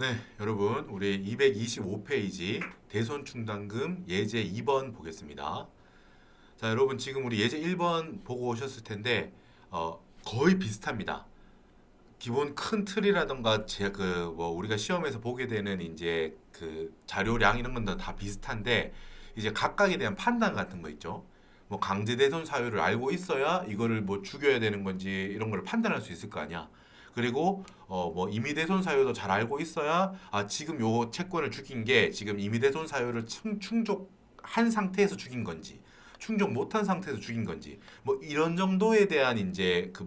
네, 여러분, 우리 225페이지 대손충당금 예제 2번 보겠습니다. 자, 여러분 지금 우리 예제 1번 보고 오셨을 텐데 거의 비슷합니다. 기본 큰 틀이라던가 제 그 뭐 우리가 시험에서 보게 되는 이제 그 자료량 이런 건 다 비슷한데 이제 각각에 대한 판단 같은 거 있죠. 뭐 강제대손 사유를 알고 있어야 이거를 뭐 죽여야 되는 건지 이런 걸 판단할 수 있을 거 아니야. 그리고 뭐 임의대손 사유도 잘 알고 있어야 지금 요 채권을 죽인 게 지금 임의대손 사유를 충족한 상태에서 죽인 건지 충족 못한 상태에서 죽인 건지 뭐 이런 정도에 대한 이제 그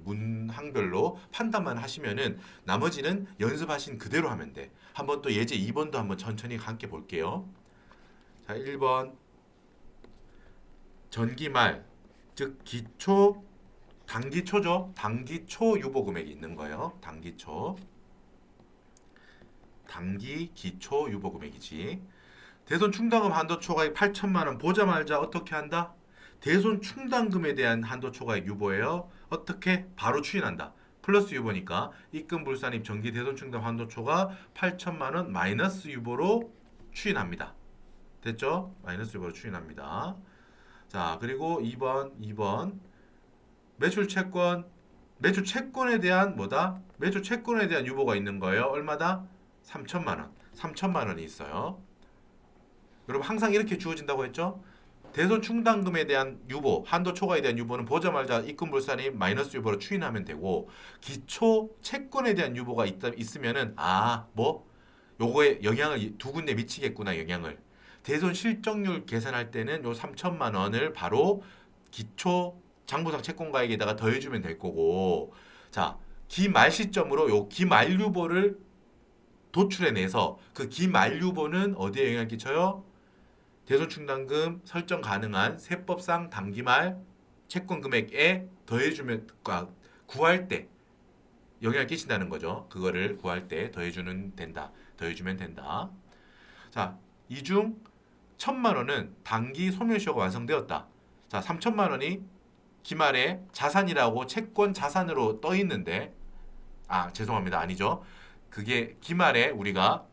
문항별로 판단만 하시면은 나머지는 연습하신 그대로 하면 돼. 한번 또 예제 2번도 한번 천천히 함께 볼게요. 자, 1번 전기말 즉 기초 단기초죠. 단기초 유보 금액이 있는 거예요. 단기초. 단기 기초 유보 금액이지. 대손 충당금 한도 초과액 8천만 원 보자마자 어떻게 한다? 대손 충당금에 대한 한도 초과액 유보예요. 어떻게? 바로 추인한다. 플러스 유보니까 입금 불산입 정기 대손 충당 한도 초과 8천만 원 마이너스 유보로 추인합니다. 됐죠? 마이너스 유보로 추인합니다. 자, 그리고 2번 매출 채권 매출 채권에 대한 뭐다? 매출 채권에 대한 유보가 있는 거예요. 얼마다? 3천만 원. 3천만 원이 있어요. 여러분 항상 이렇게 주어진다고 했죠? 대손 충당금에 대한 유보, 한도 초과에 대한 유보는 보자마자 입금 불산입 마이너스 유보로 추인하면 되고 기초 채권에 대한 유보가 있으면은 뭐 요거에 영향을 두 군데 미치겠구나 영향을. 대손 실적률 계산할 때는 요 3천만 원을 바로 기초 장부상 채권가액에다가 더해주면 될 거고 자 기말 시점으로 요 기말 유보를 도출해내서 그 기말 유보는 어디에 영향을 끼쳐요? 대손충당금 설정 가능한 세법상 단기말 채권 금액에 더해주면 구할 때 영향을 끼친다는 거죠. 그거를 구할 때 더해주면 된다. 자, 이 중 1천만 원은 단기 소멸시효가 완성되었다. 자, 3천만 원이 기말에 자산이라고 채권 자산으로 떠 있는데 죄송합니다. 아니죠. 그게 기말에 우리가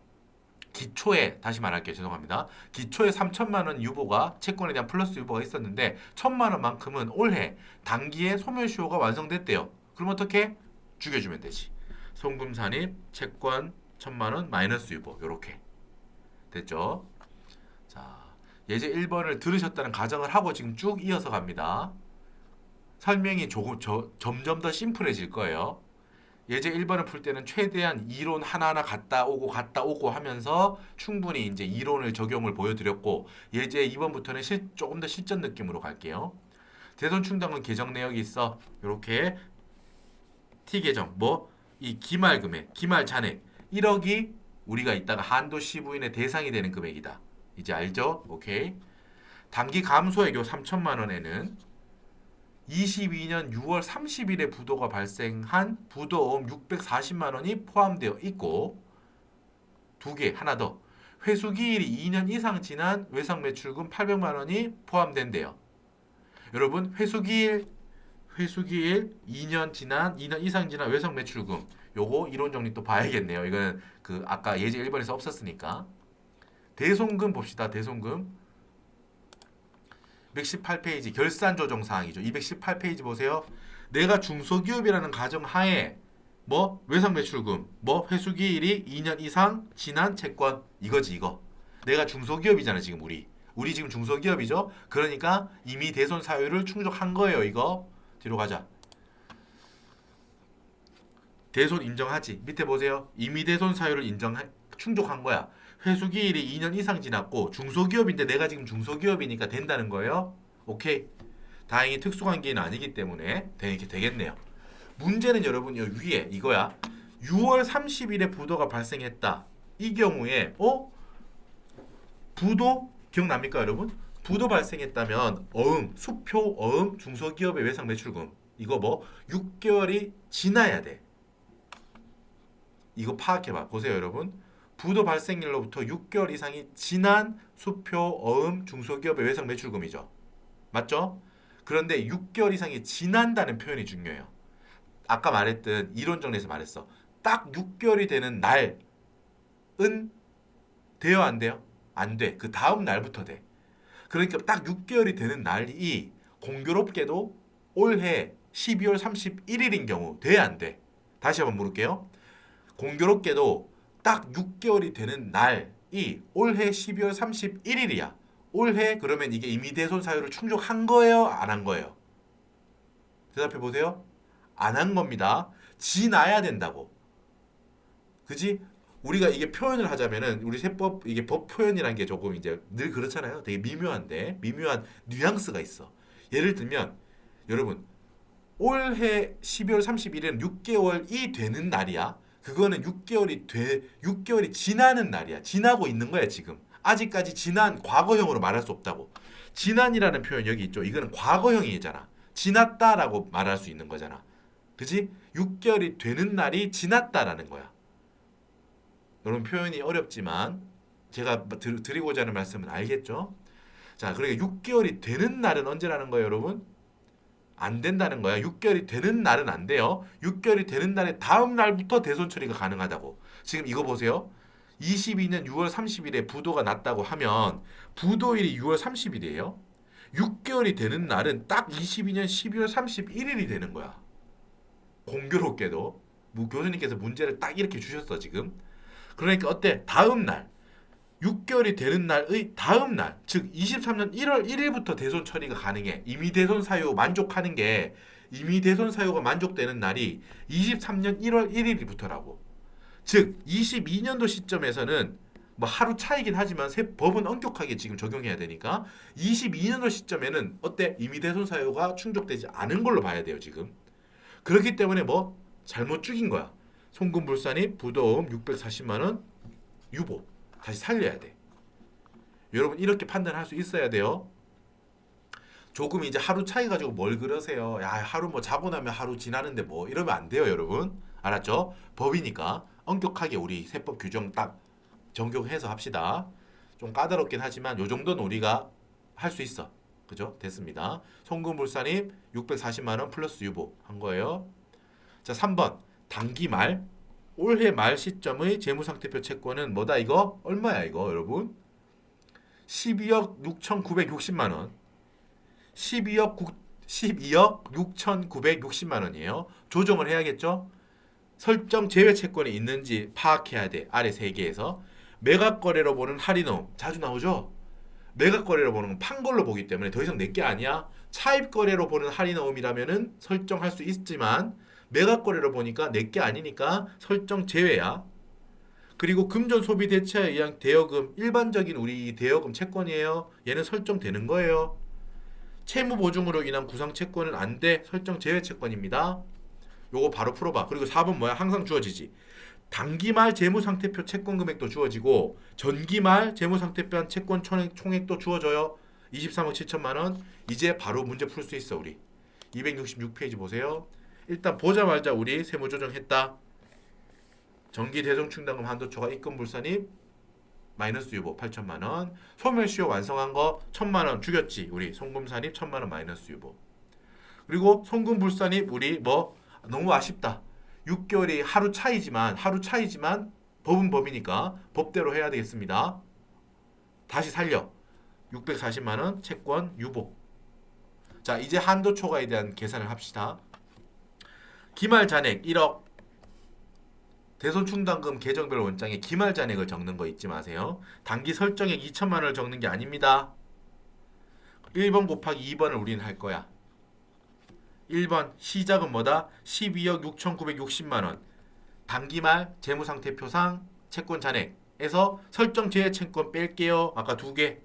기초에 다시 말할게요. 죄송합니다. 기초에 3천만 원 유보가 채권에 대한 플러스 유보가 있었는데 1천만 원만큼은 올해 단기에 소멸시효가 완성됐대요. 그럼 어떻게? 죽여주면 되지. 송금 산입 채권 1천만 원 마이너스 유보 요렇게 됐죠. 자, 예제 1번을 들으셨다는 가정을 하고 지금 쭉 이어서 갑니다. 설명이 점점 더 심플해질 거예요. 예제 1번을 풀 때는 최대한 이론 하나하나 갔다 오고 하면서 충분히 이제 이론을 적용을 보여드렸고 예제 2번부터는 조금 더 실전 느낌으로 갈게요. 대손 충당금 계정 내역이 있어. 이렇게 T 계정 이 기말 금액, 기말 잔액 1억이 우리가 이따가 한도 시부인의 대상이 되는 금액이다. 이제 알죠? 오케이. 단기 감소액 요 3천만 원에는 22년 6월 30일에 부도가 발생한 부도음 640만 원이 포함되어 있고 두 개 하나 더 회수기일이 2년 이상 지난 외상 매출금 800만 원이 포함된대요. 여러분 회수기일 2년 이상 지난 외상 매출금 요거 이론 정리 또 봐야겠네요. 이거는 그 아까 예제 1번에서 없었으니까 대손금 봅시다. 대손금 218페이지 결산 조정 사항이죠. 218페이지 보세요. 내가 중소기업이라는 가정 하에 외상 매출금, 회수기일이 2년 이상 지난 채권 이거지 이거. 내가 중소기업이잖아 지금 우리 지금 중소기업이죠. 그러니까 이미 대손 사유를 충족한 거예요 이거. 뒤로 가자. 대손 인정하지. 밑에 보세요. 이미 대손 사유를 충족한 거야. 회수기일이 2년 이상 지났고 중소기업인데 내가 지금 중소기업이니까 된다는 거예요. 오케이. 다행히 특수관계는 아니기 때문에 이렇게 되겠네요. 문제는 여러분 여기 위에 이거야. 6월 30일에 부도가 발생했다. 이 경우에 부도 기억납니까 여러분? 부도 발생했다면 수표 중소기업의 외상 매출금 이거 6개월이 지나야 돼. 이거 파악해봐. 보세요 여러분. 부도 발생일로부터 6개월 이상이 지난 수표 중소기업의 외상 매출금이죠. 맞죠? 그런데 6개월 이상이 지난다는 표현이 중요해요. 아까 말했던 이론 정리에서 말했어. 딱 6개월이 되는 날 돼요, 안 돼요? 안 돼. 그 다음 날부터 돼. 그러니까 딱 6개월이 되는 날이 공교롭게도 올해 12월 31일인 경우 돼, 안 돼? 다시 한번 물을게요. 공교롭게도 딱 6개월이 되는 날이 올해 12월 31일이야. 올해 그러면 이게 임의대손 사유를 충족한 거예요? 안 한 거예요? 대답해 보세요. 안 한 겁니다. 지나야 된다고. 그지? 우리가 이게 표현을 하자면은 우리 세법 이게 법 표현이라는 게 조금 이제 늘 그렇잖아요. 되게 미묘한데 미묘한 뉘앙스가 있어. 예를 들면 여러분 올해 12월 31일은 6개월이 되는 날이야. 그거는 6개월이 지나는 날이야. 지나고 있는 거야, 지금. 아직까지 지난 과거형으로 말할 수 없다고. 지난이라는 표현 여기 있죠. 이거는 과거형이잖아. 지났다라고 말할 수 있는 거잖아. 그지? 6개월이 되는 날이 지났다라는 거야. 여러분 표현이 어렵지만 제가 드리고자 하는 말씀은 알겠죠? 자, 그러니까 6개월이 되는 날은 언제라는 거예요, 여러분? 안 된다는 거야. 6개월이 되는 날은 안 돼요. 6개월이 되는 날의 다음 날부터 대손 처리가 가능하다고. 지금 이거 보세요. 22년 6월 30일에 부도가 났다고 하면 부도일이 6월 30일이에요. 6개월이 되는 날은 딱 22년 12월 31일이 되는 거야. 공교롭게도 교수님께서 문제를 딱 이렇게 주셨어, 지금. 그러니까 어때? 다음 날 6개월이 되는 날의 다음 날, 즉 23년 1월 1일부터 대손 처리가 가능해. 임의 대손 사유 만족하는 게 임의 대손 사유가 만족되는 날이 23년 1월 1일부터라고. 즉 22년도 시점에서는 뭐 하루 차이긴 하지만 법은 엄격하게 지금 적용해야 되니까 22년도 시점에는 어때? 임의 대손 사유가 충족되지 않은 걸로 봐야 돼요, 지금. 그렇기 때문에 뭐 잘못 죽인 거야. 송금불산입 부도음 640만 원 유보. 다시 살려야 돼. 여러분 이렇게 판단할 수 있어야 돼요. 조금 이제 하루 차이 가지고 뭘 그러세요. 야, 하루 뭐 자고 나면 하루 지나는데 뭐 이러면 안 돼요, 여러분. 알았죠? 법이니까 엄격하게 우리 세법 규정 딱 적용해서 합시다. 좀 까다롭긴 하지만 요 정도는 우리가 할 수 있어. 그죠? 됐습니다. 송금불산입 640만 원 플러스 유보 한 거예요. 자, 3번. 단기 말 올해 말 시점의 재무상태표 채권은 뭐다 이거? 얼마야 이거 여러분? 12억 6,960만 원. 12억 6,960만 원이에요. 조정을 해야겠죠? 설정 제외 채권이 있는지 파악해야 돼. 아래 세 개에서. 매각 거래로 보는 할인음 자주 나오죠? 매각 거래로 보는 건 판 걸로 보기 때문에 더 이상 내 게 아니야. 차입 거래로 보는 할인음이라면은 설정할 수 있지만 매각 거래로 보니까 내 게 아니니까 설정 제외야. 그리고 금전 소비 대체에 의한 대여금 일반적인 우리 대여금 채권이에요. 얘는 설정되는 거예요. 채무 보증으로 인한 구상 채권은 안 돼. 설정 제외 채권입니다. 요거 바로 풀어봐. 그리고 4번 뭐야? 항상 주어지지. 단기말 재무상태표 채권 금액도 주어지고 전기말 재무상태표 채권 총액도 주어져요. 23억 7천만 원. 이제 바로 문제 풀 수 있어 우리. 266페이지 보세요. 일단 보자마자 우리 세무조정했다. 전기대송충당금 한도초과 입금불산입 마이너스 유보 8천만 원. 소멸시효 완성한 거 1,000만 원 죽였지. 우리 송금산입 1,000만 원 마이너스 유보. 그리고 송금불산입 우리 뭐 너무 아쉽다. 6개월이 하루 차이지만 법은 법이니까 법대로 해야 되겠습니다. 다시 살려. 640만 원 채권 유보. 자, 이제 한도 초과에 대한 계산을 합시다. 기말 잔액 1억. 대손 충당금 계정별 원장에 기말 잔액을 적는 거 잊지 마세요. 단기 설정액 2천만 원을 적는 게 아닙니다. 1번 곱하기 2번을 우리는 할 거야. 1번 시작은 뭐다? 12억 6,960만 원. 단기말 재무상태표상 채권 잔액에서 설정 제외 채권 뺄게요. 아까 두 개.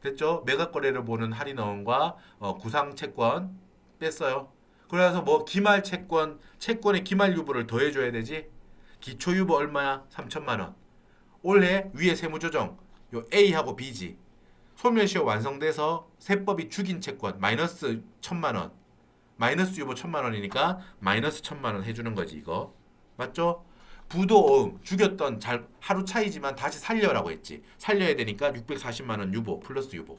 됐죠? 매각 거래를 보는 할인원과 구상 채권 뺐어요. 그래서 뭐 기말 채권의 기말 유보를 더해줘야 되지. 기초 유보 얼마야? 3천만 원. 올해 위에 세무조정 요 A하고 B지. 소멸시효 완성돼서 세법이 죽인 채권 마이너스 1,000만 원. 마이너스 유보 1,000만 원이니까 마이너스 1,000만 원 해주는 거지 이거. 맞죠? 부도어음 죽였던 하루 차이지만 다시 살려라고 했지. 살려야 되니까 640만 원 유보 플러스 유보.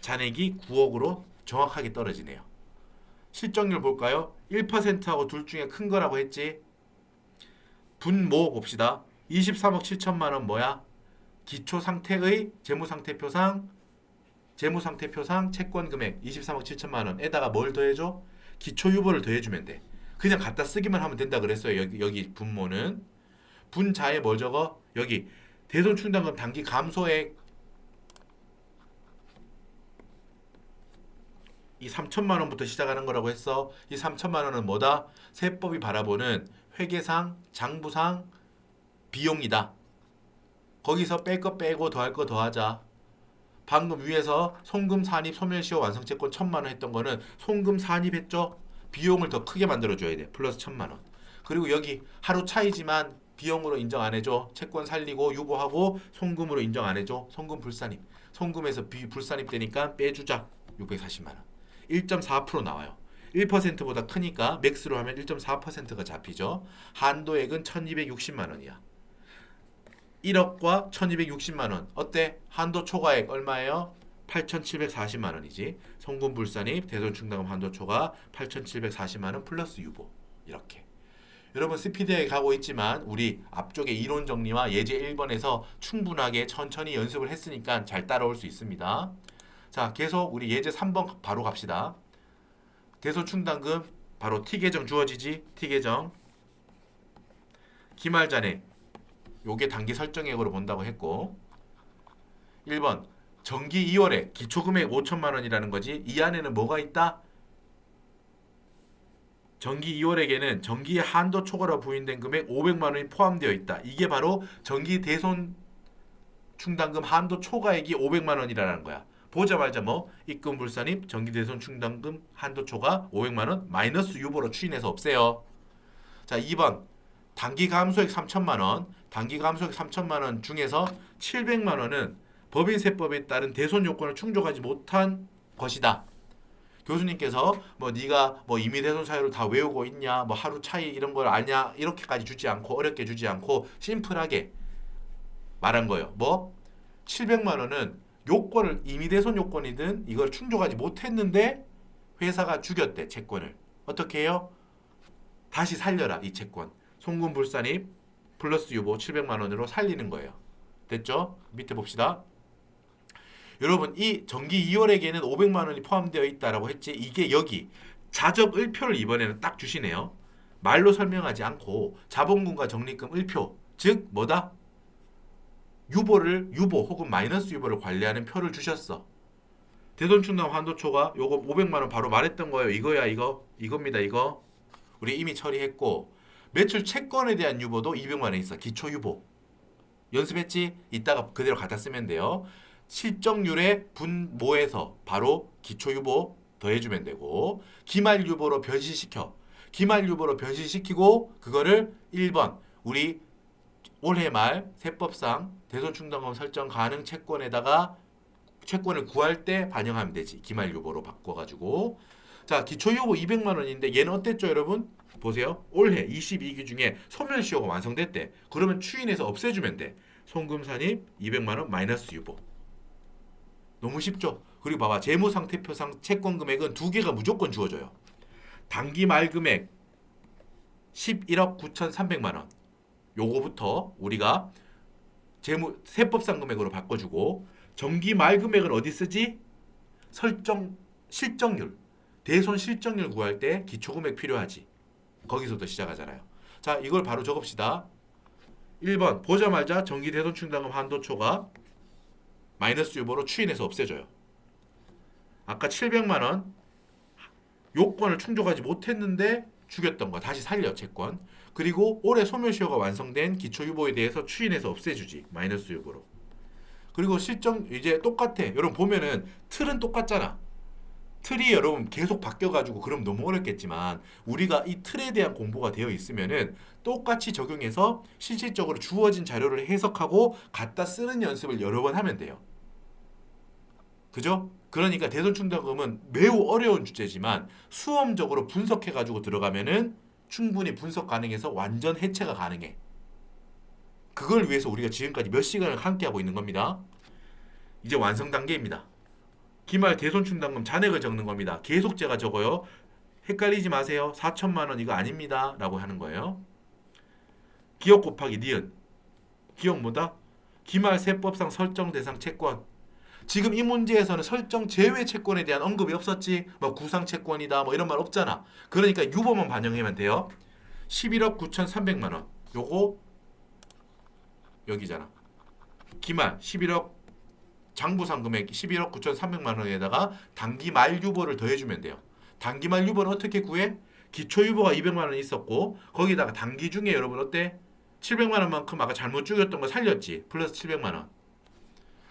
잔액이 9억으로 정확하게 떨어지네요. 실적률 볼까요? 1%하고 둘 중에 큰 거라고 했지. 분모 봅시다. 23억 7천만 원 뭐야? 기초 상태의 재무상태표상 채권 금액 23억 7천만 원에다가 뭘 더해줘? 기초 유보를 더해주면 돼. 그냥 갖다 쓰기만 하면 된다 그랬어요. 여기 분모는 분자에 뭘 적어? 여기 대손 충당금 단기 감소액 이 3천만 원부터 시작하는 거라고 했어. 이 3천만 원은 뭐다? 세법이 바라보는 회계상, 장부상 비용이다. 거기서 뺄 거 빼고 더할 거 더하자. 방금 위에서 송금 산입 소멸시효 완성채권 1,000만 원 했던 거는 송금 산입했죠? 비용을 더 크게 만들어줘야 돼. 플러스 1,000만 원. 그리고 여기 하루 차이지만 비용으로 인정 안 해줘. 채권 살리고 유보하고 송금으로 인정 안 해줘. 송금 불산입. 송금에서 불산입 되니까 빼주자. 640만 원. 1.4% 나와요. 1%보다 크니까 맥스로 하면 1.4%가 잡히죠. 한도액은 1,260만 원이야. 1억과 1,260만 원. 어때? 한도 초과액 얼마예요? 8,740만 원이지. 송금 불산입, 대손 충당금 한도 초과 8,740만 원 플러스 유보. 이렇게. 여러분 스피드하게 가고 있지만 우리 앞쪽에 이론 정리와 예제 1번에서 충분하게 천천히 연습을 했으니까 잘 따라올 수 있습니다. 자, 계속 우리 예제 3번 바로 갑시다. 대손 충당금 바로 T계정 주어지지? T계정. 기말 잔액. 요게 단기 설정액으로 본다고 했고 1번 정기 2월에 기초금액 5천만 원이라는 거지. 이 안에는 뭐가 있다? 정기 2월에게는 정기의 한도 초과로 부인된 금액 500만 원이 포함되어 있다. 이게 바로 정기 대손 충당금 한도 초과액이 500만 원이라는 거야. 보자마자 뭐 입금 불산입 정기 대손 충당금 한도 초과 500만 원 마이너스 유보로 추인해서 없애요. 자, 2번 단기 감소액 3천만 원. 단기 감소액 3천만 원 중에서 700만 원은 법인세법에 따른 대손 요건을 충족하지 못한 것이다. 교수님께서 뭐 네가 뭐 임의 대손 사유를 다 외우고 있냐, 뭐 하루 차이 이런 걸 아냐 이렇게까지 주지 않고 어렵게 주지 않고 심플하게 말한 거예요. 뭐 700만 원은 요건을 임의 대손 요건이든 이걸 충족하지 못했는데 회사가 죽였대 채권을. 어떻게 해요? 다시 살려라 이 채권. 송금 불산입 플러스 유보 700만 원으로 살리는 거예요. 됐죠? 밑에 봅시다. 여러분 이 정기 2월에게는 500만 원이 포함되어 있다라고 했지. 이게 여기 자적 을표를 이번에는 딱 주시네요. 말로 설명하지 않고 자본금과 적립금 을표 즉 뭐다? 유보 혹은 마이너스 유보를 관리하는 표를 주셨어. 대손충당 한도초과 요거 500만 원 바로 말했던 거예요. 이거야 이겁니다 이거. 우리 이미 처리했고 매출 채권에 대한 유보도 200만 원 있어. 기초 유보. 연습했지? 이따가 그대로 갖다 쓰면 돼요. 실적률의 분모에서 바로 기초 유보 더해주면 되고 기말 유보로 변시시켜. 기말 유보로 변시시키고 그거를 1번 우리 올해 말 세법상 대손 충당금 설정 가능 채권에다가 채권을 구할 때 반영하면 되지. 기말 유보로 바꿔가지고. 자, 기초 유보 200만 원인데 얘는 어땠죠, 여러분? 보세요. 올해 22기 중에 소멸시효가 완성됐대. 그러면 추인해서 없애주면 돼. 송금 산입 200만 원 마이너스 유보. 너무 쉽죠? 그리고 봐봐. 재무상태표상 채권 금액은 두 개가 무조건 주어져요. 단기 말 금액 11억 9,300만 원. 요거부터 우리가 세법상 금액으로 바꿔주고 정기 말 금액은 어디 쓰지? 실적률. 대손 실적률 구할 때 기초금액 필요하지. 거기서부터 시작하잖아요. 자, 이걸 바로 적읍시다. 1번 보자마자 정기 대손 충당금 한도 초과 마이너스 유보로 추인해서 없애줘요. 아까 700만 원 요건을 충족하지 못했는데 죽였던 거 다시 살려 채권. 그리고 올해 소멸시효가 완성된 기초 유보에 대해서 추인해서 없애주지. 마이너스 유보로. 그리고 실적 이제 똑같아. 여러분 보면은 틀은 똑같잖아. 틀이 여러분 계속 바뀌어가지고 그럼 너무 어렵겠지만 우리가 이 틀에 대한 공부가 되어 있으면은 똑같이 적용해서 실질적으로 주어진 자료를 해석하고 갖다 쓰는 연습을 여러 번 하면 돼요. 그죠? 그러니까 대손 충당금은 매우 어려운 주제지만 수험적으로 분석해가지고 들어가면은 충분히 분석 가능해서 완전 해체가 가능해. 그걸 위해서 우리가 지금까지 몇 시간을 함께하고 있는 겁니다. 이제 완성 단계입니다. 기말 대손 충당금 잔액을 적는 겁니다. 계속 제가 적어요. 헷갈리지 마세요. 4천만 원 이거 아닙니다. 라고 하는 거예요. 기억 곱하기 니은. 기억 뭐다? 기말세법상 설정 대상 채권. 지금 이 문제에서는 설정 제외 채권에 대한 언급이 없었지. 뭐 구상 채권이다 뭐 이런 말 없잖아. 그러니까 유보만 반영하면 돼요. 11억 9,300만 원. 요거 여기잖아. 기말 11억 장부상 금액 11억 9,300만 원에다가 단기 말 유보를 더해주면 돼요. 단기 말 유보는 어떻게 구해? 기초 유보가 200만 원 있었고 거기다가 단기 중에 여러분 어때? 700만 원만큼 아까 잘못 죽였던 거 살렸지. 플러스 700만 원.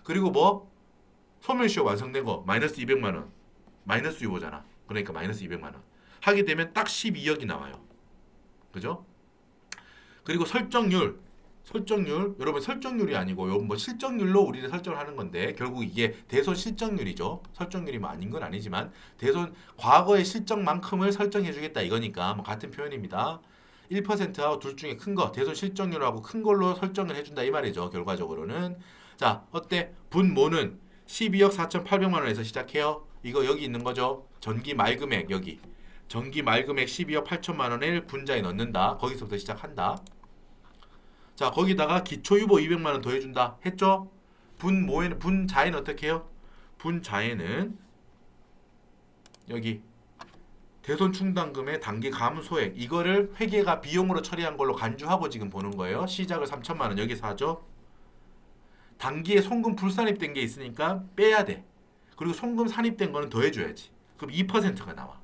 그리고 뭐 소멸시효 완성된 거 마이너스 200만 원. 마이너스 유보잖아. 그러니까 마이너스 200만 원. 하게 되면 딱 12억이 나와요. 그죠? 그리고 설정률. 설정률 여러분 설정률이 아니고 요 뭐 실정률로 우리는 설정을 하는 건데 결국 이게 대손 실정률이죠. 설정률이 뭐 아닌 건 아니지만 대손 과거의 실정만큼을 설정해 주겠다 이거니까 뭐 같은 표현입니다. 1%하고 둘 중에 큰 거 대손 실정률하고 큰 걸로 설정을 해준다 이 말이죠. 결과적으로는 자 어때? 분모는 12억 4,800만 원에서 시작해요. 이거 여기 있는 거죠. 전기 말금액 여기 전기 말금액 12억 8천만 원을 분자에 넣는다. 거기서부터 시작한다. 자 거기다가 기초유보 200만 원 더해준다 했죠? 분자에는 어떻게 해요? 분자에는 여기 대손 충당금의 단기 감소액 이거를 회계가 비용으로 처리한 걸로 간주하고 지금 보는 거예요. 시작을 3천만 원 여기서 하죠. 단기에 송금 불산입된 게 있으니까 빼야 돼. 그리고 송금 산입된 거는 더해줘야지. 그럼 2%가 나와.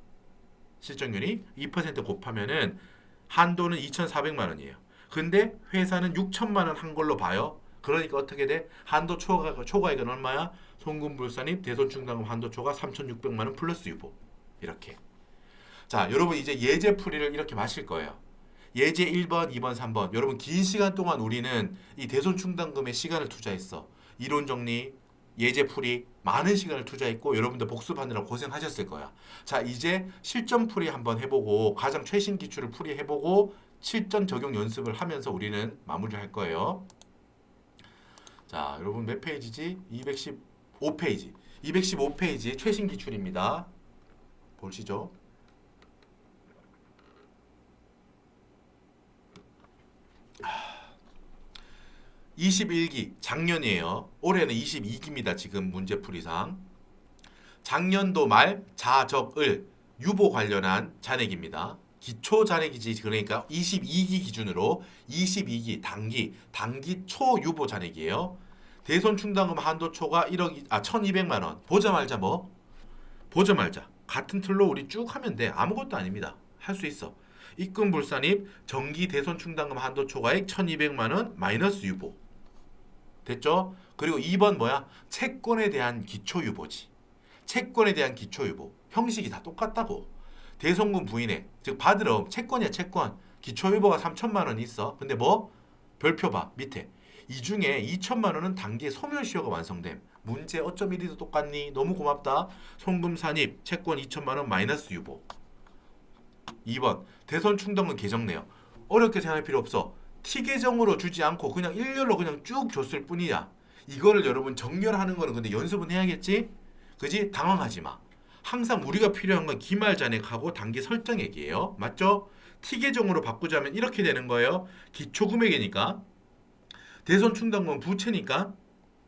실적률이 2% 곱하면은 한도는 2,400만 원이에요. 근데 회사는 6천만 원 한 걸로 봐요. 그러니까 어떻게 돼? 한도 초과액은 얼마야? 송금 불산입 대손 충당금 한도 초과 3,600만 원 플러스 유보. 이렇게. 자, 여러분 이제 예제 풀이를 이렇게 마실 거예요. 예제 1번, 2번, 3번. 여러분 긴 시간 동안 우리는 이 대손 충당금에 시간을 투자했어. 이론 정리, 예제 풀이 많은 시간을 투자했고 여러분들 복습하느라 고생하셨을 거야. 자, 이제 실전 풀이 한번 해보고 가장 최신 기출을 풀이해보고 실전 적용 연습을 하면서 우리는 마무리를 할 거예요. 자, 여러분 몇 페이지지? 215페이지. 215페이지 최신 기출입니다. 보시죠. 21기 작년이에요. 올해는 22기입니다. 지금 문제풀이상. 작년도 말 자적을 유보 관련한 잔액입니다. 기초 잔액이지 그러니까 22기 기준으로 22기 단기 초 유보 잔액이에요. 대손 충당금 한도 초가 1,200만 원. 보자 말자 뭐? 보자 말자. 같은 틀로 우리 쭉 하면 돼. 아무것도 아닙니다. 할 수 있어. 입금 불산입 정기 대손 충당금 한도 초과액 1,200만 원 마이너스 유보. 됐죠? 그리고 2번 뭐야? 채권에 대한 기초 유보지. 채권에 대한 기초 유보. 형식이 다 똑같다고. 대손금 부인액, 즉 받으러 채권이야 채권. 기초 유보가 3천만 원이 있어. 근데 뭐? 별표 봐 밑에. 이 중에 2천만 원은 단기에 소멸시효가 완성됨. 문제 어쩜 이리도 똑같니? 너무 고맙다. 송금 산입 채권 2천만 원 마이너스 유보. 2번 대손 충당금 계정 내역. 어렵게 생각할 필요 없어. T 계정으로 주지 않고 그냥 일렬로 그냥 쭉 줬을 뿐이야. 이거를 여러분 정렬하는 거는 근데 연습은 해야겠지? 그지? 당황하지 마. 항상 우리가 필요한 건 기말 잔액하고 단기 설정액이에요. 맞죠? T 계정으로 바꾸자면 이렇게 되는 거예요. 기초 금액이니까 대손 충당금 부채니까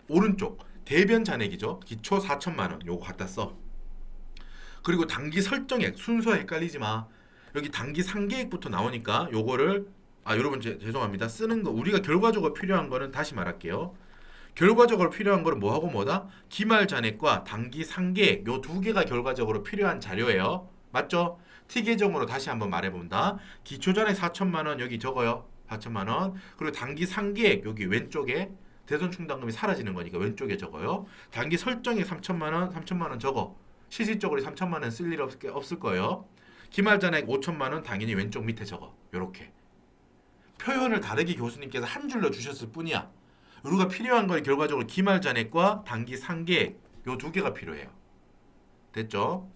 오른쪽 대변 잔액이죠. 기초 4천만 원 요거 갖다 써. 그리고 단기 설정액 순서 헷갈리지 마. 여기 단기 상계액부터 나오니까 요거를 여러분 죄송합니다. 쓰는 거 우리가 결과적으로 필요한 거는 다시 말할게요. 결과적으로 필요한 거는 뭐하고 뭐다? 기말 잔액과 단기 상계액 요 두 개가 결과적으로 필요한 자료예요. 맞죠? T 계정으로 다시 한번 말해본다. 기초 잔액 4천만 원 여기 적어요. 4천만 원. 그리고 단기 상계액 여기 왼쪽에 대손 충당금이 사라지는 거니까 왼쪽에 적어요. 단기 설정액 3천만 원, 3천만 원 적어. 실질적으로 3천만 원 쓸 일 없을 거예요. 기말 잔액 5천만 원 당연히 왼쪽 밑에 적어. 요렇게. 표현을 다르게 교수님께서 한 줄로 주셨을 뿐이야. 우리가 필요한 건 결과적으로 기말 잔액과 단기 상계 요 두 개가 필요해요. 됐죠?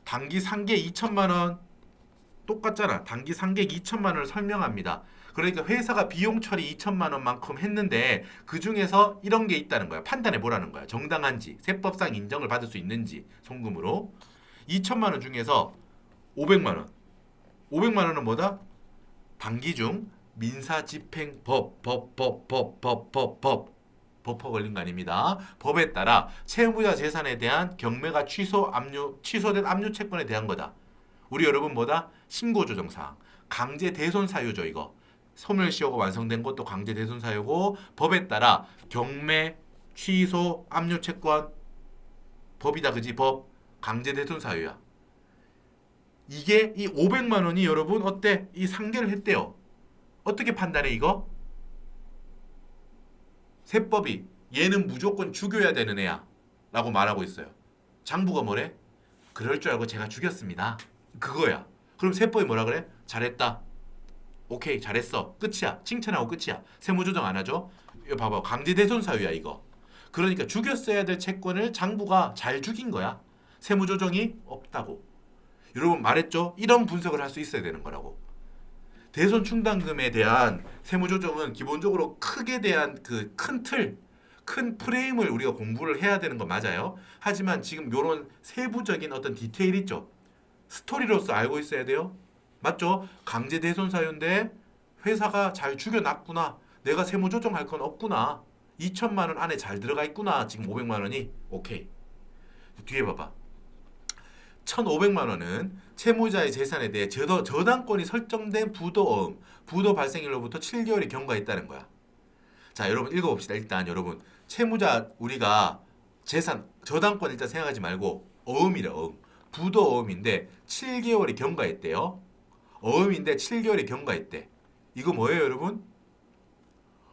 단기 상계 2천만 원 똑같잖아. 단기 상계 2천만 원을 설명합니다. 그러니까 회사가 비용 처리 2천만 원만큼 했는데 그 중에서 이런 게 있다는 거야. 판단해 보라는 거야. 정당한지, 세법상 인정을 받을 수 있는지 송금으로 2천만 원 중에서 500만 원. 500만 원은 뭐다? 단기 중 민사집행법 걸린 거 아닙니다. 법에 따라 채무자 재산에 대한 경매가 취소된 압류 채권에 대한 거다. 우리 여러분 뭐다? 신고조정사항. 강제 대손 사유죠 이거. 소멸시효가 완성된 것도 강제 대손 사유고 법에 따라 경매, 취소, 압류 채권 법이다 그지 법. 강제 대손 사유야. 이게 이 500만 원이 여러분 어때? 이 상계를 했대요. 어떻게 판단해 이거? 세법이 얘는 무조건 죽여야 되는 애야 라고 말하고 있어요. 장부가 뭐래? 그럴 줄 알고 제가 죽였습니다. 그거야. 그럼 세법이 뭐라 그래? 잘했다. 오케이 잘했어. 끝이야. 칭찬하고 끝이야. 세무조정 안 하죠? 이거 봐봐. 강제대손 사유야 이거. 그러니까 죽였어야 될 채권을 장부가 잘 죽인 거야. 세무조정이 없다고. 여러분 말했죠? 이런 분석을 할 수 있어야 되는 거라고. 대손 충당금에 대한 세무조정은 기본적으로 크게 대한 그 큰 틀, 큰 프레임을 우리가 공부를 해야 되는 거 맞아요. 하지만 지금 이런 세부적인 어떤 디테일 있죠. 스토리로서 알고 있어야 돼요. 맞죠? 강제 대손 사유인데 회사가 잘 죽여놨구나. 내가 세무조정할 건 없구나. 2천만 원 안에 잘 들어가 있구나. 지금 500만 원이. 오케이. 뒤에 봐봐. 1,500만 원은 채무자의 재산에 대해 저당권이 설정된 부도어음, 부도 발생일로부터 7개월이 경과했다는 거야. 자, 여러분 읽어봅시다. 일단 여러분 채무자 우리가 재산 저당권 일단 생각하지 말고 어음이래 어음. 부도어음인데 7개월이 경과했대요. 어음인데 7개월이 경과했대. 이거 뭐예요, 여러분?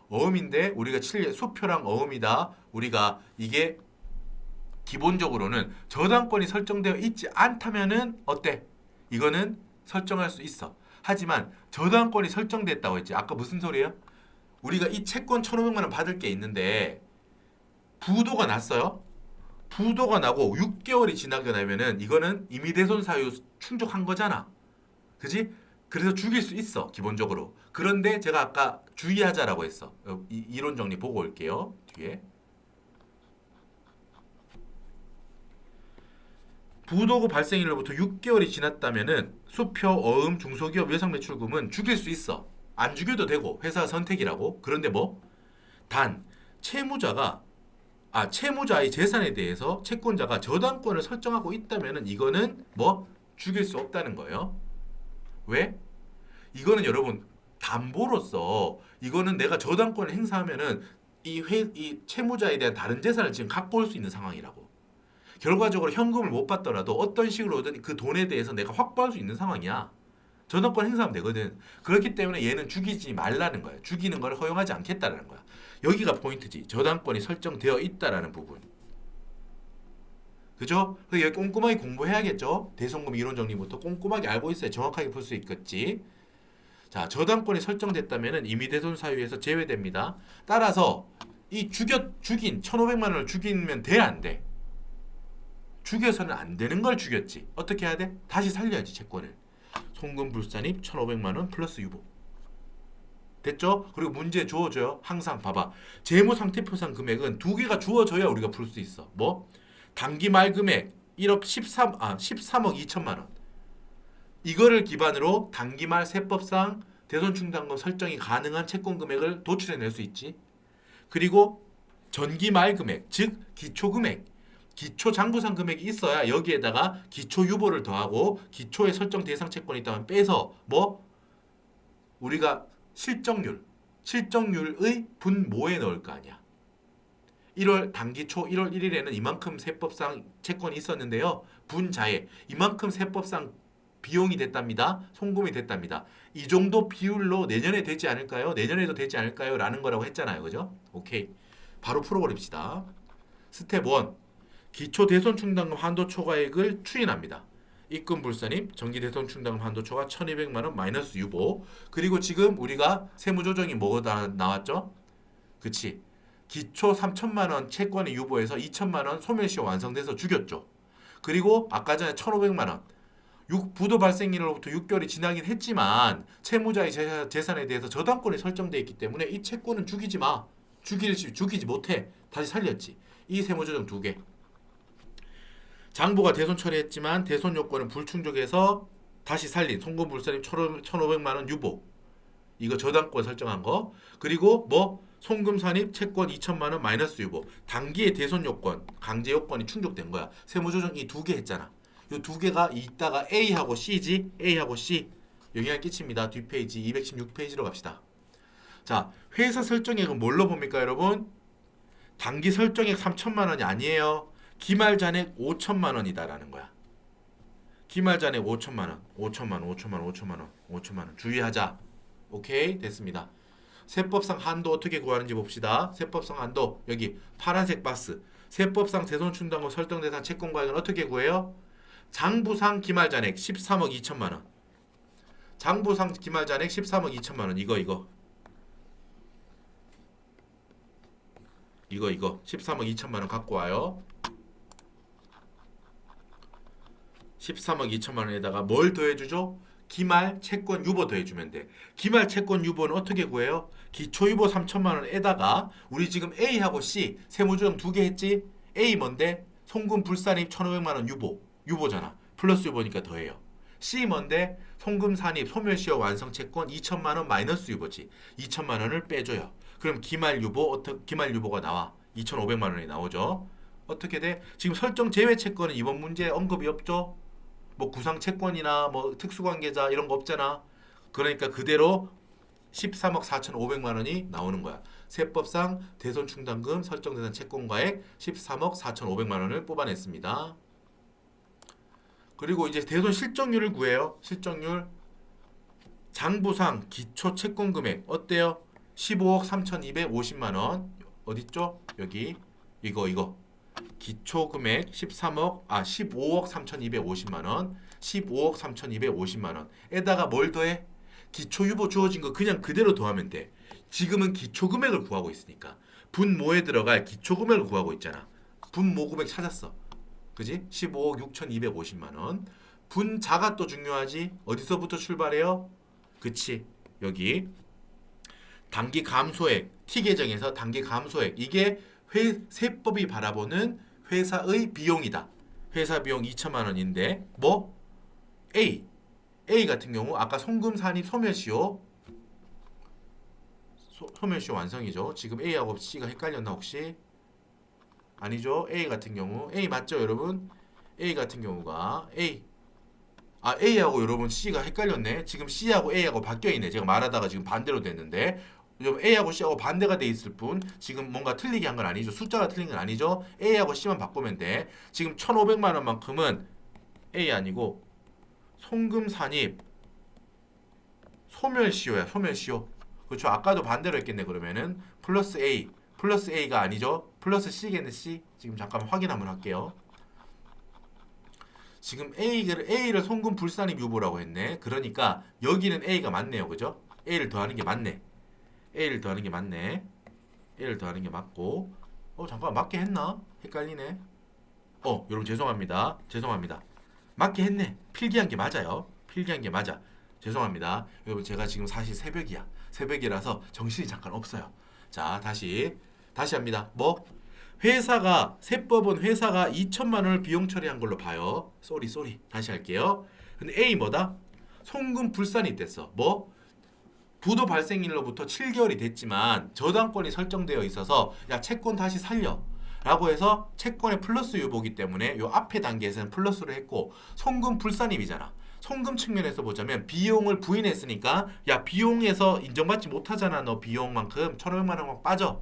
어음인데 우리가 수표랑 어음이다. 우리가 이게 기본적으로는 저당권이 설정되어 있지 않다면은 어때? 이거는 설정할 수 있어. 하지만 저당권이 설정됐다고 했지. 아까 무슨 소리예요? 우리가 이 채권 1,500만 원 받을 게 있는데 부도가 났어요. 부도가 나고 6개월이 지나게 되면은 이거는 임의대손 사유 충족한 거잖아. 그지? 그래서 죽일 수 있어. 기본적으로. 그런데 제가 아까 주의하자라고 했어. 이론 정리 보고 올게요. 뒤에. 부도구 발생일로부터 6개월이 지났다면은 수표, 어음, 중소기업 외상매출금은 죽일 수 있어. 안 죽여도 되고 회사 선택이라고. 그런데 뭐? 단 채무자의 재산에 대해서 채권자가 저당권을 설정하고 있다면은 이거는 뭐 죽일 수 없다는 거예요. 왜? 이거는 여러분 담보로서 이거는 내가 저당권을 행사하면은 이 채무자에 대한 다른 재산을 지금 갖고 올 수 있는 상황이라고. 결과적으로 현금을 못 받더라도 어떤 식으로든 그 돈에 대해서 내가 확보할 수 있는 상황이야. 저당권 행사하면 되거든. 그렇기 때문에 얘는 죽이지 말라는 거야. 죽이는 걸 허용하지 않겠다라는 거야. 여기가 포인트지. 저당권이 설정되어 있다라는 부분. 그죠? 여기 꼼꼼하게 공부해야겠죠? 대손금 이론 정리부터 꼼꼼하게 알고 있어야 정확하게 풀 수 있겠지. 자, 저당권이 설정됐다면 임의대손 사유에서 제외됩니다. 따라서 이 죽인 1,500만 원을 죽이면 돼, 안 돼? 죽여서는 안 되는 걸 죽였지. 어떻게 해야 돼? 다시 살려야지 채권을. 송금불산입 1,500만 원 플러스 유보. 됐죠? 그리고 문제 주어져요. 항상 봐봐. 재무상태표상 금액은 두 개가 주어져야 우리가 풀 수 있어. 뭐? 단기 말 금액 13억 2천만 원. 이거를 기반으로 단기 말 세법상 대손충당금 설정이 가능한 채권 금액을 도출해낼 수 있지. 그리고 전기 말 금액, 즉 기초 금액, 기초 장부상 금액이 있어야 여기에다가 기초 유보를 더하고 기초에 설정 대상 채권이 있다면 빼서 뭐 우리가 실정률의 분모에 넣을 거 아니야. 1월 단기초 1월 1일에는 이만큼 세법상 채권이 있었는데요. 분자에 이만큼 세법상 비용이 됐답니다. 송금이 됐답니다. 이 정도 비율로 내년에 되지 않을까요? 내년에도 되지 않을까요? 라는 거라고 했잖아요. 그죠? 오케이. 바로 풀어버립시다. 스텝 1. 기초 대손 충당금 한도 초과액을 추인합니다. 입금 불산입, 정기 대손 충당금 한도 초과 1,200만 원 마이너스 유보. 그리고 지금 우리가 세무조정이 뭐가 나왔죠? 그치. 기초 3천만 원 채권의 유보에서 2천만 원 소멸시효 완성돼서 죽였죠. 그리고 아까 전에 1,500만 원. 부도 발생일로부터 6개월이 지나긴 했지만 채무자의 재산에 대해서 저당권이 설정되어 있기 때문에 이 채권은 죽이지 마. 죽이지 못해. 다시 살렸지. 이 세무조정 두 개. 장부가 대손 처리했지만 대손 요건은 불충족해서 다시 살린 송금불산입 1,500만 원 유보. 이거 저당권 설정한 거. 그리고 뭐 송금 산입 채권 2천만 원 마이너스 유보. 단기의 대손 요건, 강제 요건이 충족된 거야. 세무조정 이 두 개 했잖아. 이 두 개가 있다가 A하고 C지. A하고 C. 영향을 끼칩니다. 뒷페이지 216페이지로 갑시다. 자, 회사 설정액은 뭘로 봅니까, 여러분? 단기 설정액 3천만 원이 아니에요. 기말 잔액 5천만 원이다라는 거야. 기말 잔액 5천만 원, 5천만 원, 5천만 원, 5천만 원, 5천만 원 주의하자. 오케이, 됐습니다. 세법상 한도 어떻게 구하는지 봅시다. 세법상 한도 여기 파란색 박스. 세법상 대손 충당금 설정 대상 채권 과액은 어떻게 구해요? 장부상 기말 잔액 13억 2천만 원. 장부상 기말 잔액 13억 2천만 원. 이거 13억 2천만 원 갖고 와요. 13억 2천만 원에다가 뭘 더해주죠? 기말 채권 유보 더해주면 돼. 기말 채권 유보는 어떻게 구해요? 기초 유보 3천만 원에다가 우리 지금 A하고 C 세무조정 두 개 했지? A 뭔데? 송금 불산입 1,500만 원 유보잖아. 플러스 유보니까 더해요. C 뭔데? 송금 산입 소멸시효 완성 채권 2천만 원 마이너스 유보지. 2천만 원을 빼줘요. 그럼 기말 유보가 나와. 2,500만 원이 나오죠. 어떻게 돼? 지금 설정 제외 채권은 이번 문제에 언급이 없죠. 뭐 구상 채권이나 뭐 특수관계자 이런 거 없잖아. 그러니까 그대로 13억 4,500만 원이 나오는 거야. 세법상 대손 충당금 설정대상 채권과액 13억 4,500만 원을 뽑아냈습니다. 그리고 이제 대손 실적률을 구해요. 실적률 장부상 기초 채권 금액 어때요? 15억 3,250만 원. 어딨죠? 여기 이거 기초 금액 15억 3,250만 원. 15억 3,250만 원에다가 뭘 더해? 기초 유보 주어진 거 그냥 그대로 더하면 돼. 지금은 기초 금액을 구하고 있으니까 분모에 들어갈 기초 금액을 구하고 있잖아. 분모 금액 찾았어. 그지? 15억 6,250만 원. 분자가 또 중요하지. 어디서부터 출발해요? 그치. 여기 단기 감소액 T 계정에서 단기 감소액 이게 세법이 바라보는 회사의 비용이다. 회사 비용 2천만 원인데 뭐 A 같은 경우 아까 송금 산입 소멸시효 소멸시효 완성이죠. 지금 A하고 C가 헷갈렸나 혹시? 아니죠. A 같은 경우 A 맞죠 여러분? A 같은 경우가 A하고 여러분 C가 헷갈렸네. 지금 C하고 A하고 바뀌어있네. 제가 말하다가 지금 반대로 됐는데 좀 A하고 C하고 반대가 돼 있을 뿐 지금 뭔가 틀리게 한 건 아니죠. 숫자가 틀린 건 아니죠. A하고 C만 바꾸면 돼. 지금 1,500만 원만큼은 A 아니고 송금 산입 소멸시효야. 소멸시효. 그렇죠. 아까도 반대로 했겠네. 그러면은 플러스 A가 아니죠. 플러스 C겠네. C. 지금 잠깐 확인 한번 할게요. 지금 A를 송금 불산입 유보라고 했네. 그러니까 여기는 A가 맞네요. 그죠? A를 더하는 게 맞네. A를 더하는 게 맞네. A를 더하는 게 맞고 잠깐 맞게 했나? 헷갈리네. 여러분 죄송합니다. 맞게 했네. 필기한 게 맞아요. 필기한 게 맞아. 죄송합니다. 여러분 제가 지금 사실 새벽이라서 정신이 잠깐 없어요. 자 다시 합니다. 뭐? 세법은 회사가 2천만 원을 비용 처리한 걸로 봐요. 쏘리. 다시 할게요. 근데 A 뭐다? 송금 불산이 됐어. 뭐? 부도 발생일로부터 7개월이 됐지만 저당권이 설정되어 있어서 야 채권 다시 살려 라고 해서 채권의 플러스 유보기 때문에 요 앞에 단계에서는 플러스를 했고 송금 불산입이잖아. 송금 측면에서 보자면 비용을 부인했으니까 야 비용에서 인정받지 못하잖아. 너 비용만큼 1,500만 원만 빠져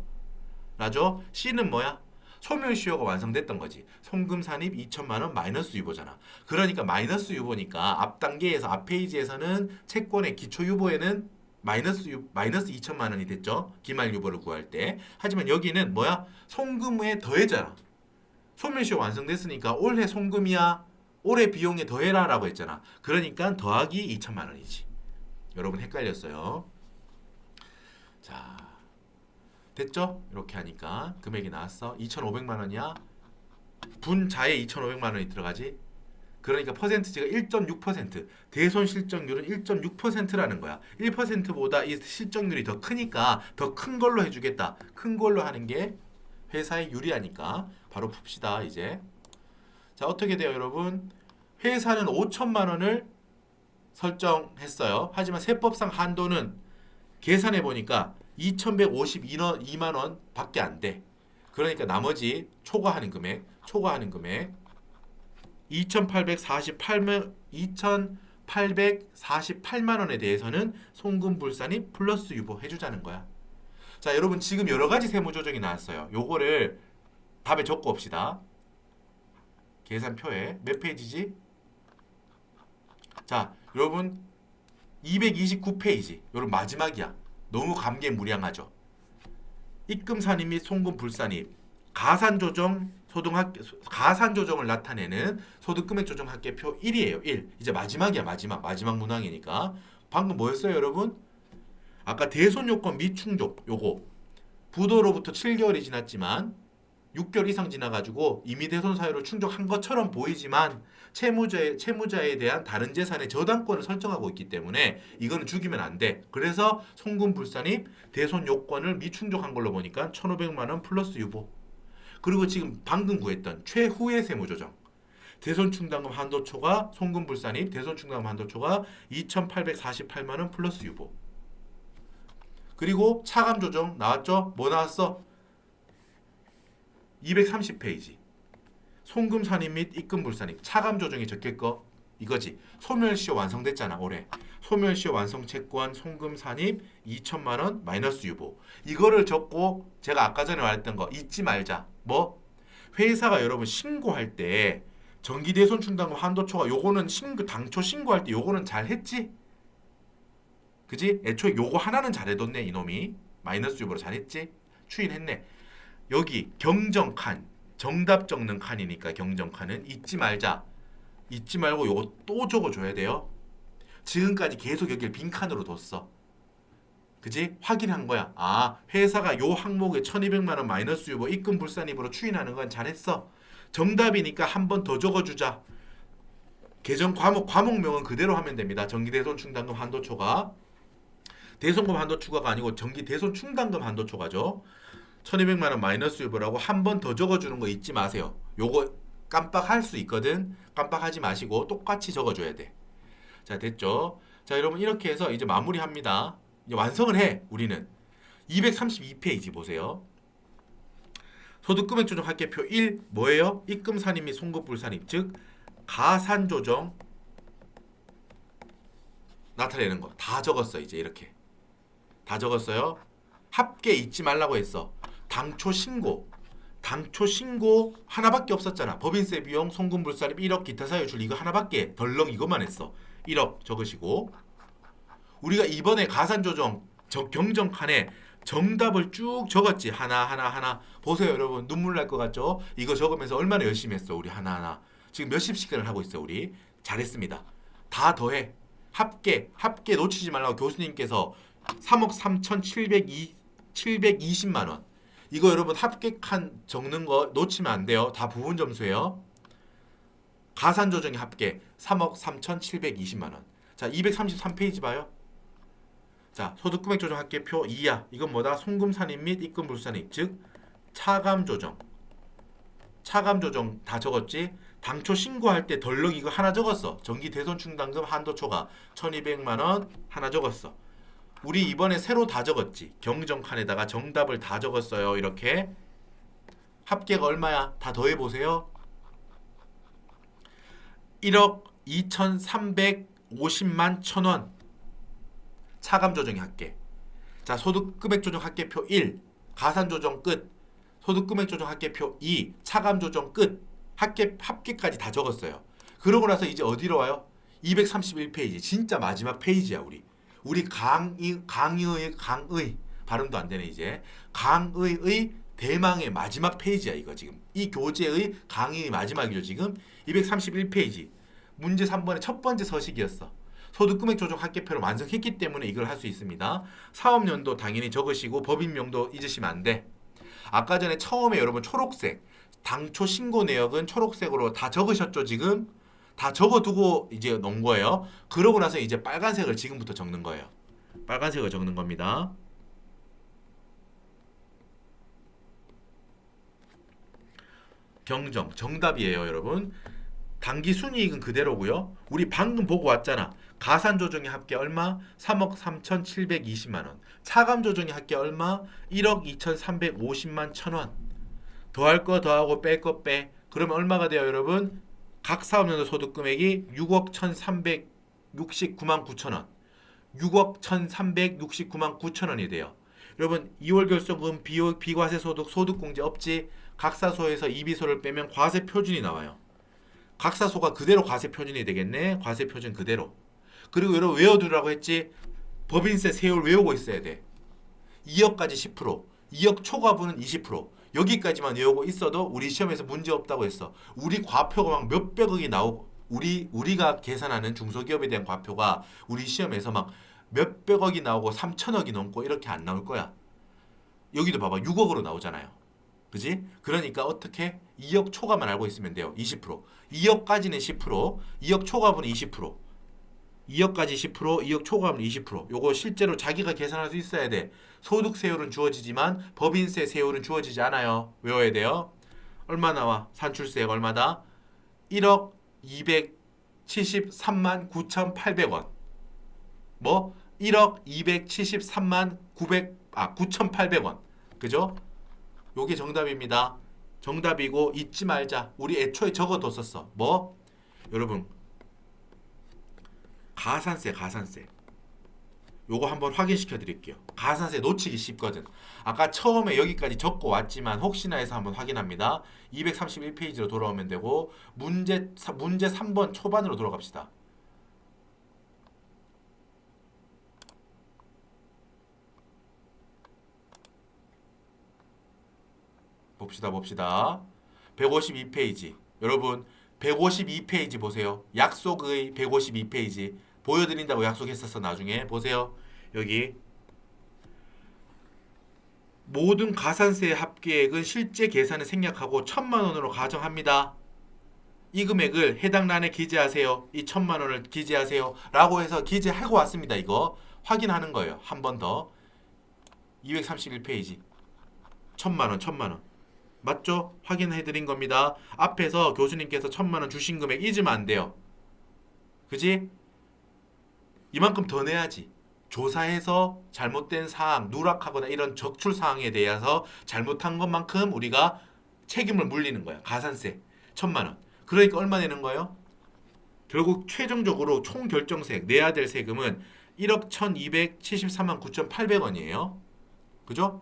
라죠. C는 뭐야? 소멸시효가 완성됐던 거지. 송금 산입 2천만 원 마이너스 유보잖아. 그러니까 마이너스 유보니까 앞 단계에서 앞 페이지에서는 채권의 기초 유보에는 마이너스 2천만 원이 됐죠. 기말 유보를 구할 때. 하지만 여기는 뭐야? 송금에 더해잖아. 소멸시효 완성됐으니까 올해 송금이야. 올해 비용에 더해라 라고 했잖아. 그러니까 더하기 2천만 원이지. 여러분 헷갈렸어요. 자 됐죠? 이렇게 하니까 금액이 나왔어. 2,500만 원이야. 분자에 2,500만 원이 들어가지. 그러니까 퍼센트지가 1.6%. 대손 실적률은 1.6%라는 거야. 1%보다 이 실적률이 더 크니까 더 큰 걸로 해주겠다. 큰 걸로 하는 게 회사에 유리하니까 바로 풉시다. 이제 자 어떻게 돼요 여러분? 회사는 5천만 원을 설정했어요. 하지만 세법상 한도는 계산해 보니까 2,152만 원 밖에 안 돼. 그러니까 나머지 초과하는 금액 2,848만 원에 대해서는 송금불산이 플러스 유보 해주자는 거야. 자, 여러분 지금 여러 가지 세무 조정이 나왔어요. 요거를 답에 적고 옵시다. 계산표에 몇 페이지지? 자, 여러분 229페이지. 여러분 마지막이야. 너무 감개무량하죠. 입금 산입 및 송금 불산입, 가산 조정을 나타내는 소득 금액 조정 합계표 1이에요. 1. 이제 마지막이야. 마지막 문항이니까. 방금 뭐였어요, 여러분? 아까 대손 요건 미충족 요거 부도로부터 7개월이 지났지만 6개월 이상 지나가지고 이미 대손 사유를 충족한 것처럼 보이지만 채무자에 대한 다른 재산의 저당권을 설정하고 있기 때문에 이거는 죽이면 안 돼. 그래서 송금불산입 대손 요건을 미충족한 걸로 보니까 1,500만 원 플러스 유보. 그리고 지금 방금 구했던 최후의 세무조정. 대손 충당금 한도초가 송금불산입 대손 충당금 한도초가 2,848만 원 플러스 유보. 그리고 차감 조정 나왔죠? 뭐 나왔어? 230페이지. 송금 산입 및 입금 불산입 차감 조정이 적힐 거 이거지. 소멸시효 완성됐잖아 올해. 소멸시효 완성 채권 송금 산입 2천만 원 마이너스 유보. 이거를 적고 제가 아까 전에 말했던 거 잊지 말자. 뭐? 회사가 여러분 신고할 때 정기대손 충당금 한도초가 요거는 당초 신고할 때 요거는 잘 했지? 그지? 애초에 요거 하나는 잘해뒀네 이놈이. 마이너스 유보로 잘했지? 추인했네. 여기 경정 칸 정답 적는 칸이니까 경정칸은 잊지 말자. 잊지 말고 요거 또 적어줘야 돼요. 지금까지 계속 여기를 빈칸으로 뒀어. 그지? 확인한 거야. 아, 회사가 요 항목에 1,200만 원 마이너스 유보 입금 불산입으로 추인하는 건 잘했어. 정답이니까 한 번 더 적어주자. 계정 과목명은 그대로 하면 됩니다. 정기대손 충당금 한도초가 대손금 한도초과가 아니고 정기대손 충당금 한도초과죠. 1,200만 원 마이너스 유보라고 한 번 더 적어주는 거 잊지 마세요. 요거 깜빡할 수 있거든. 깜빡하지 마시고 똑같이 적어줘야 돼. 자, 됐죠? 자, 여러분 이렇게 해서 이제 마무리합니다. 이제 완성을 해. 우리는 232페이지 보세요. 소득금액 조정 합계표 1 뭐예요? 입금 산입 및 송금 불산입 즉 가산 조정 나타내는 거 다 적었어. 이제 이렇게 다 적었어요. 합계 잊지 말라고 했어. 당초 신고 하나밖에 없었잖아. 법인세 비용, 송금 불산입 1억 기타 사유 줄 이거 하나밖에 덜렁 이것만 했어. 1억 적으시고 우리가 이번에 가산 조정 경정 칸에 정답을 쭉 적었지. 하나 보세요 여러분. 눈물 날 것 같죠? 이거 적으면서 얼마나 열심히 했어 우리 하나하나. 지금 몇십 시간을 하고 있어 우리. 잘했습니다. 다 더해. 합계 놓치지 말라고 교수님께서 3억 3,720만 원. 이거 여러분 합계칸 적는 거 놓치면 안 돼요. 다 부분 점수예요. 가산 조정의 합계 3억 3,720만 원. 자, 233페이지 봐요. 자, 소득금액 조정 합계표 2야. 이건 뭐다? 송금 산입 및 입금 불산입 즉 차감 조정 다 적었지. 당초 신고할 때 덜렁 이거 하나 적었어. 정기 대손 충당금 한도초과 1,200만 원 하나 적었어. 우리 이번에 새로 다 적었지. 경정칸에다가 정답을 다 적었어요. 이렇게 합계가 얼마야? 다 더해보세요. 1억 2,350만 1,000원. 차감 조정의 합계. 자, 소득금액 조정 합계표 1 가산 조정 끝. 소득금액 조정 합계표 2 차감 조정 끝. 합계까지 다 적었어요. 그러고 나서 이제 어디로 와요? 231페이지. 진짜 마지막 페이지야 우리 강의 발음도 안 되네 이제. 강의의 대망의 마지막 페이지야 이거 지금. 이 교재의 강의의 마지막이죠 지금. 231페이지. 문제 3번의 첫 번째 서식이었어. 소득금액 조정 합계표를 완성했기 때문에 이걸 할 수 있습니다. 사업연도 당연히 적으시고 법인명도 잊으시면 안 돼. 아까 전에 처음에 여러분 초록색 당초 신고 내역은 초록색으로 다 적으셨죠 지금? 다 적어두고 이제 놓은 거예요. 그러고 나서 이제 빨간색을 지금부터 적는 거예요. 빨간색을 적는 겁니다. 경정 정답이에요 여러분. 당기 순이익은 그대로고요. 우리 방금 보고 왔잖아. 가산 조정의 합계 얼마? 3억 3,720만 원. 차감 조정이 할 게 얼마? 1억 2,350만 1,000원. 더할 거 더하고 뺄 거 빼. 그러면 얼마가 돼요, 여러분? 각 사업연도 소득 금액이 6억 1,369만 9천 원. 6억 1,369만 9천 원이 돼요. 여러분 2월 결손금 비과세 소득 소득공제 없지? 각사소에서 이비소를 빼면 과세 표준이 나와요. 각사소가 그대로 과세 표준이 되겠네. 과세 표준 그대로. 그리고 여러분 외워두라고 했지? 법인세 세율 외우고 있어야 돼. 2억까지 10%, 2억 초과분은 20%. 여기까지만 외우고 있어도 우리 시험에서 문제 없다고 했어. 우리 과표가 막 몇백억이 나오고 우리가 계산하는 중소기업에 대한 과표가 우리 시험에서 막 몇백억이 나오고 3천억이 넘고 이렇게 안 나올 거야. 여기도 봐봐 6억으로 나오잖아요. 그지? 그러니까 어떻게 2억 초과만 알고 있으면 돼요. 20%. 2억까지는 10%, 2억 초과분은 20%. 2억까지 10%, 2억 초과하면 20%. 요거 실제로 자기가 계산할 수 있어야 돼. 소득세율은 주어지지만 법인세 세율은 주어지지 않아요. 외워야 돼요. 얼마 나와? 산출세가 얼마다? 1억 273만 9,800원. 뭐? 1억 273만 9,800원. 그죠? 요게 정답입니다. 정답이고 잊지 말자. 우리 애초에 적어뒀었어. 뭐? 여러분 가산세 요거 한번 확인시켜 드릴게요. 가산세 놓치기 쉽거든. 아까 처음에 여기까지 적고 왔지만 혹시나 해서 한번 확인합니다. 231페이지로 돌아오면 되고 문제 3번 초반으로 돌아갑시다. 봅시다. 152페이지. 여러분 152페이지 보세요. 약속의 152페이지. 보여드린다고 약속했었어. 나중에 보세요. 여기 모든 가산세 합계액은 실제 계산을 생략하고 1,000만 원으로 가정합니다. 이 금액을 해당 란에 기재하세요. 이 1,000만 원을 기재하세요. 라고 해서 기재하고 왔습니다. 이거 확인하는 거예요. 한 번 더. 231페이지. 1,000만 원. 맞죠? 확인해 드린 겁니다. 앞에서 교수님께서 1,000만 원 주신 금액 잊으면 안 돼요. 그지? 이만큼 더 내야지. 조사해서 잘못된 사항, 누락하거나 이런 적출 사항에 대해서 잘못한 것만큼 우리가 책임을 물리는 거야. 가산세 1,000만 원. 그러니까 얼마 내는 거예요? 결국 최종적으로 총 결정세액 내야 될 세금은 1억 1,273만 9,800원이에요. 그죠?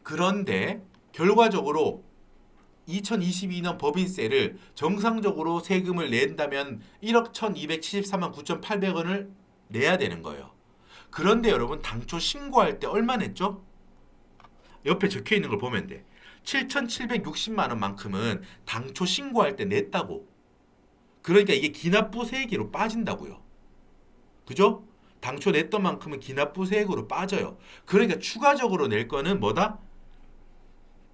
그런데 결과적으로 2022년 법인세를 정상적으로 세금을 낸다면 1억 1,273만 9,800원을 내야 되는 거예요. 그런데 여러분 당초 신고할 때 얼마 냈죠? 옆에 적혀 있는 걸 보면 돼. 7,760만 원만큼은 당초 신고할 때 냈다고. 그러니까 이게 기납부세액으로 빠진다고요. 그죠? 당초 냈던 만큼은 기납부세액으로 빠져요. 그러니까 추가적으로 낼 거는 뭐다?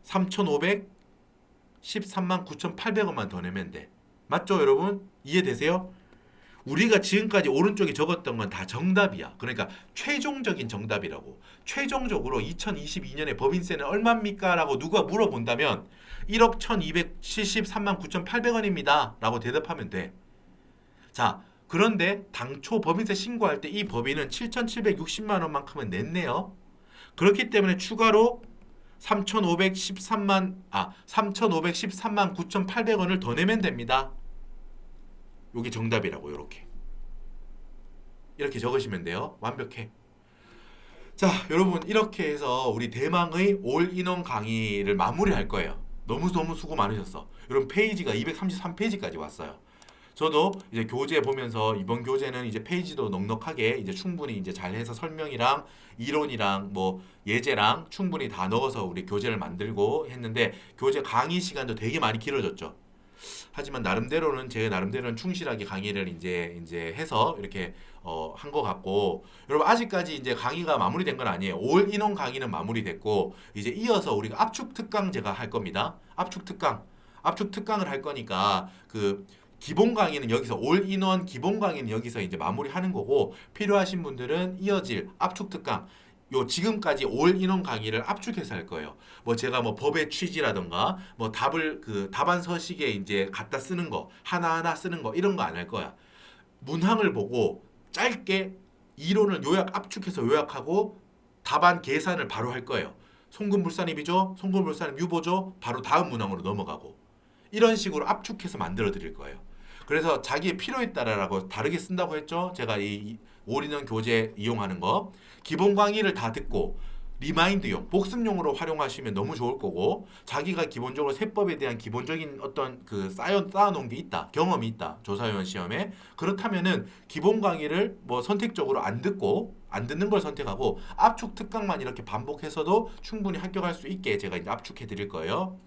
3,513만 9,800원만 더 내면 돼. 맞죠, 여러분? 이해되세요? 우리가 지금까지 오른쪽에 적었던 건 다 정답이야. 그러니까 최종적인 정답이라고. 최종적으로 2022년에 법인세는 얼마입니까? 라고 누가 물어본다면 1억 1,273만 9,800원입니다. 라고 대답하면 돼. 자, 그런데 당초 법인세 신고할 때 이 법인은 7,760만 원만큼은 냈네요. 그렇기 때문에 추가로 3,513만 9,800원을 더 내면 됩니다. 여기 정답이라고 이렇게 적으시면 돼요. 완벽해. 자, 여러분 이렇게 해서 우리 대망의 올인원 강의를 마무리할 거예요. 너무 수고 많으셨어. 여러분 페이지가 233페이지까지 왔어요. 저도 이제 교재 보면서 이번 교재는 이제 페이지도 넉넉하게 이제 충분히 이제 잘해서 설명이랑 이론이랑 뭐 예제랑 충분히 다 넣어서 우리 교재를 만들고 했는데 교재 강의 시간도 되게 많이 길어졌죠. 하지만 나름대로는 제 나름대로는 충실하게 강의를 이제 해서 이렇게 한 것 같고 여러분 아직까지 이제 강의가 마무리된 건 아니에요. 올 인원 강의는 마무리됐고 이제 이어서 우리가 압축 특강 제가 할 겁니다. 압축 특강을 할 거니까 그 기본 강의는 여기서 올 인원 기본 강의는 여기서 이제 마무리하는 거고 필요하신 분들은 이어질 압축 특강 요 지금까지 올 인원 강의를 압축해서 할 거예요. 뭐 제가 뭐 법의 취지라던가 뭐 답을 그 답안 서식에 이제 갖다 쓰는 거 하나하나 쓰는 거 이런 거 안 할 거야. 문항을 보고 짧게 이론을 압축해서 요약하고 답안 계산을 바로 할 거예요. 송금불산입이죠. 송금불산입 유보죠. 바로 다음 문항으로 넘어가고 이런 식으로 압축해서 만들어 드릴 거예요. 그래서 자기의 필요에 따라라고 다르게 쓴다고 했죠. 제가 이 올인원 교재 이용하는 거 기본 강의를 다 듣고 리마인드용, 복습용으로 활용하시면 너무 좋을 거고 자기가 기본적으로 세법에 대한 기본적인 어떤 그 쌓아놓은 게 있다, 경험이 있다, 조사위원 시험에 그렇다면은 기본 강의를 뭐 선택적으로 안 듣고 안 듣는 걸 선택하고 압축 특강만 이렇게 반복해서도 충분히 합격할 수 있게 제가 이제 압축해 드릴 거예요.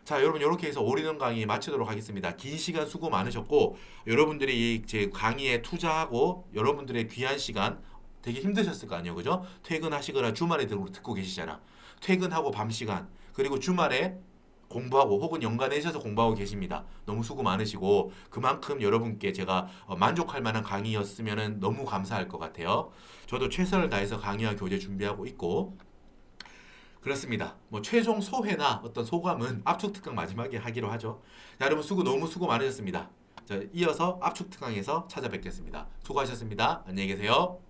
자, 여러분 이렇게 해서 올인원 강의 마치도록 하겠습니다. 긴 시간 수고 많으셨고 여러분들이 제 강의에 투자하고 여러분들의 귀한 시간 되게 힘드셨을 거 아니에요, 그죠? 퇴근하시거나 주말에 듣고 계시잖아. 퇴근하고 밤 시간 그리고 주말에 공부하고 혹은 연간내셔서 공부하고 계십니다. 너무 수고 많으시고 그만큼 여러분께 제가 만족할 만한 강의였으면 너무 감사할 것 같아요. 저도 최선을 다해서 강의와 교재 준비하고 있고 그렇습니다. 뭐 최종 소회나 어떤 소감은 압축 특강 마지막에 하기로 하죠. 자, 여러분 너무 수고 많으셨습니다. 자, 이어서 압축 특강에서 찾아뵙겠습니다. 수고하셨습니다. 안녕히 계세요.